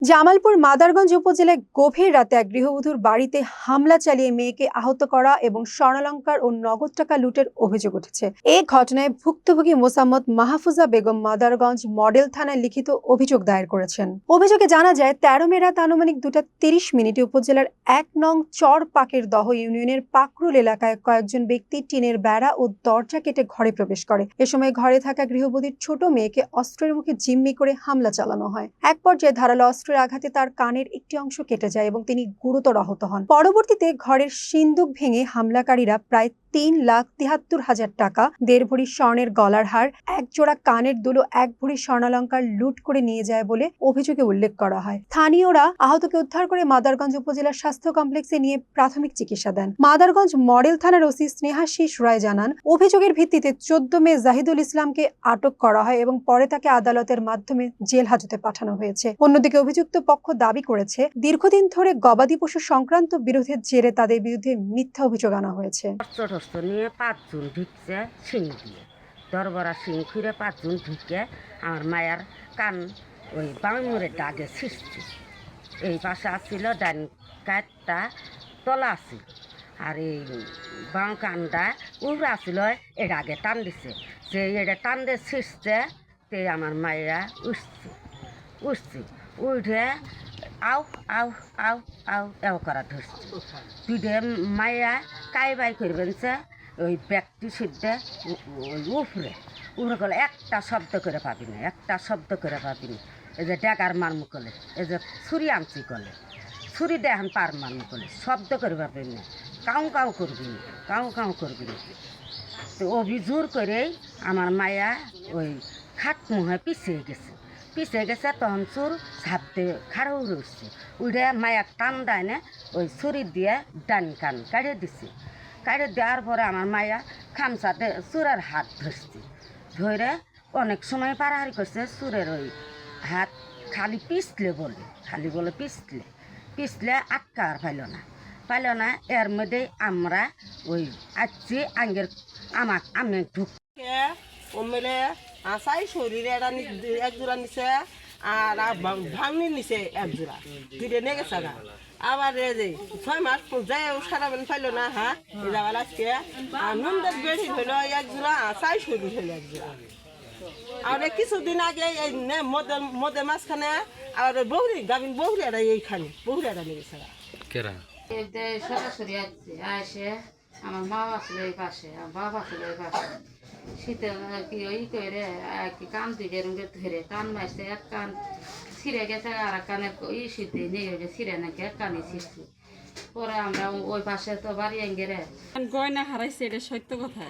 জামালপুর মাদারগঞ্জ উপজেলায় গভীর রাতে এক গৃহবধূর বাড়িতে হামলা চালিয়ে মেয়েকে আহত করা এবং স্বর্ণালংকার ও নগদ টাকা লুটের অভিযোগ উঠেছে। এই ঘটনায় ভুক্তভোগী মোসাম্মদ মাহফুজা বেগম মাদারগঞ্জ মডেল থানায় লিখিত অভিযোগ দায়ের করেছেন। অভিযোগে জানা যায় ১৩ মে রাত আনুমানিক ২:৩০ উপজেলার ১ নং চর পাকের দহ ইউনিয়নের পাকরুল এলাকায় কয়েকজন ব্যক্তি টিনের বেড়া ও দরজা কেটে ঘরে প্রবেশ করে। এ সময় ঘরে থাকা গৃহবধূর ছোট মেয়েকে অস্ত্রের মুখে জিম্মি করে হামলা চালানো হয়। এক পর্যায়ে ধারালো আঘাতে তার কানের একটি অংশ কেটে যায় এবং তিনি গুরুতর আহত হন। পরবর্তীতে ঘরের সিন্দুক ভেঙে হামলাকারীরা প্রায় ৩,৭৩,০০০ টাকা, ১.৫ ভরি স্বর্ণের গলার হার, ১ জোড়া কানের দুল, ১ ভরি স্বর্ণালংকার লুট করে নিয়ে যায় বলে অভিযোগে উল্লেখ করা হয়। স্থানীয়রা আহতকে উদ্ধার করে মাদারগঞ্জ উপজেলা স্বাস্থ্য কমপ্লেক্সে নিয়ে প্রাথমিক চিকিৎসা দেন। মাদারগঞ্জ মডেল থানার ওসি স্নেহাশিস রায় জানান, অভিযোগের ভিত্তিতে ১৪ মে জাহিদুল ইসলামকে আটক করা হয় এবং পরে তাকে আদালতের মাধ্যমে জেল হাজতে পাঠানো হয়েছে। অন্যদিকে অভিযুক্ত পক্ষ দাবি করেছে, দীর্ঘদিন ধরে গবাদি পশু সংক্রান্ত বিরোধের জেরে তাদের বিরুদ্ধে মিথ্যা অভিযোগ আনা হয়েছে। নিয়ে ৫ জন ঢুকছে শিং দিয়ে, দরবরা শিং খুঁড়ে ৫ জন ঢুকে আমার মায়ের কান ওই বাঙুরের দাগে ছিঁড়ছে। এই পাশে আসছিল ডান কাঠটা তলা আসছিল, আর এই বাঁ কানটা উড়ে আসছিল, এর আগে টান দিছে, যে এটা টান দিয়ে ছিঁড়ছে, তে আমার মায়েরা উঠছে উঠে আউ আউ আউ আউ এও করা ধরছে। দুইটা মায়া কাই বাই করবেনছে ওই ব্যক্তি সিদ্ধে ওই উপরে গেলে একটা শব্দ করে পাবি না, একটা শব্দ করে পাবি না। এই যে ডেকার মারমু কলে, এই যে ছুরি আনছি কলে, ছুরি দেখান পার মারমু কলে শব্দ করে পাবি না, কাউ কাউ করবি না, কাউ কাউ করবি না। তো অভিযোগ করে আমার মায়া ওই খাট মুহে পিছিয়ে গেছে, তখন চোর ঝাপতে খাড়া উঠছে, উঠে মায়া টান দেয় না, ওই ছুরি দিয়ে ডান কান কাড়িয়ে দিছে। কাড়িয়ে দেওয়ার পরে আমার মায়া খামচাতে চোরের হাত ধরে অনেক সময় পাড়াহাড়ি করছে। চোরের ওই হাত খালি বলে পিছলে আটকা আর পাইল না। এর মধ্যে আমরা ওই আসছি আঙ্গের আমি ঢুকে ওমেলে আসাই শরীরে এক জোড়া নিছে আর ভাঙনি নিছে এক জোড়া, দুইটা নিয়ে গেছে গা। আবার এই যে 6 মাস যাই সারা বেন পাইলো না। হ্যাঁ যাবার আজকে নুনদের বেশি হইলো এক জোড়া, আসাই শরীর হইলো এক জোড়া। আর কিছুদিন আগে এই মদের মাঝখানে আর গাভিন বহুরিয়ারা এইখানে বহুরিয়ারা নিয়ে গেছে গা। সরাসরি আসে আমার মা আসছিল এই পাশে, আমার বাবা আসছিল এই পাশে, শীতে কি ওই করে কি কান দুইটা রঙে ধরে টান মারছে, এক কান ছিঁড়ে গেছে, আর এক কানের ওই শীতে নিয়ে ছিঁড়ে নাকি এক কানে ছিঁড়ছে। পরে আমরা ওই পাশে তো বাড়ি গেলে গয়না হারাইছে, এটা সত্য কথা।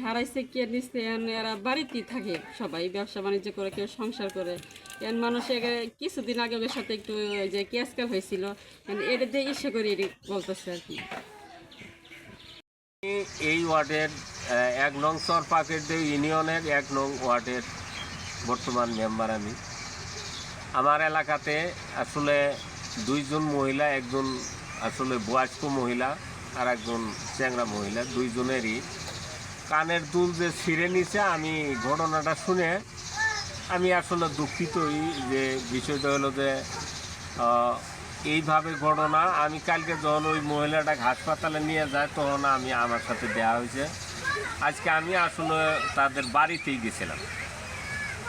হারাইছে কে নিচ্ছে, এরা বাড়িতেই থাকে, সবাই ব্যবসা বাণিজ্য করে, কেউ সংসার করে। মানুষের কিছুদিন আগে ওদের সাথে একটু যে ক্যাসকাল হয়েছিল, এটা দিয়ে ইচ্ছে করে বলতেছে আর কি। এই ওয়ার্ডের ১ নং চর পাকের ইউনিয়নের ১ নং ওয়ার্ডের বর্তমান মেম্বার আমি। আমার এলাকাতে আসলে ২ জন মহিলা, একজন আসলে বয়স্ক মহিলা আর একজন চ্যাংড়া মহিলা, ২ জনেরই কানের দুল যে ছিঁড়ে নিছে। আমি ঘটনাটা শুনে আমি আসলে দুঃখিতই, যে বিষয়টা হলো যে এইভাবে ঘটনা। আমি কালকে যখন ওই মহিলাটাকে হাসপাতালে নিয়ে যায়, তখন আমার সাথে দেওয়া হয়েছে। আজকে আমি আসলে তাদের বাড়িতেই গেছিলাম।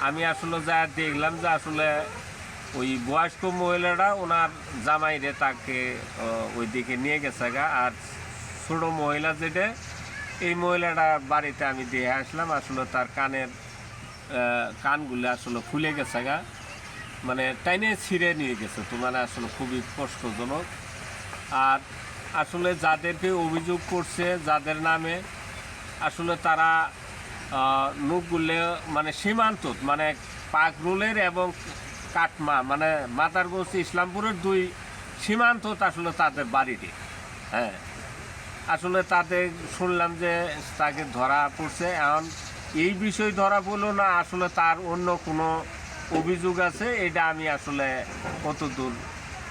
আমি আসলে যা দেখলাম যে আসলে ওই বয়স্ক মহিলাটা ওনার জামাইরে তাকে ওই দিকে নিয়ে গেছে গা। আর ছোটো মহিলা যেটা, এই মহিলাটা বাড়িতে আমি দিয়ে আসলাম। আসলে তার কানগুলো আসলে ফুলে গেছে গা, মানে টাইনে ছিঁড়ে নিয়ে গেছে। তো মানে আসলে খুবই কষ্টজনক। আর আসলে যাদেরকে অভিযোগ করছে, যাদের নামে, আসলে তারা লোকগুলো মানে সীমান্ত, মানে পাকরুলের এবং কাটমা, মানে মাদারগঞ্জ ইসলামপুরের 2 সীমান্ত আসলে তাদের বাড়িটি। হ্যাঁ, আসলে তাদের শুনলাম যে তাকে ধরা পড়ছে। এখন এই বিষয় ধরা পড়লো না, আসলে তার অন্য কোনো অভিযোগ আছে, এটা আমি আসলে কতদূর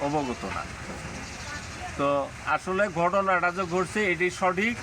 অবগত না। তো আসলে ঘটনাটা যে ঘটছে এটি সঠিক।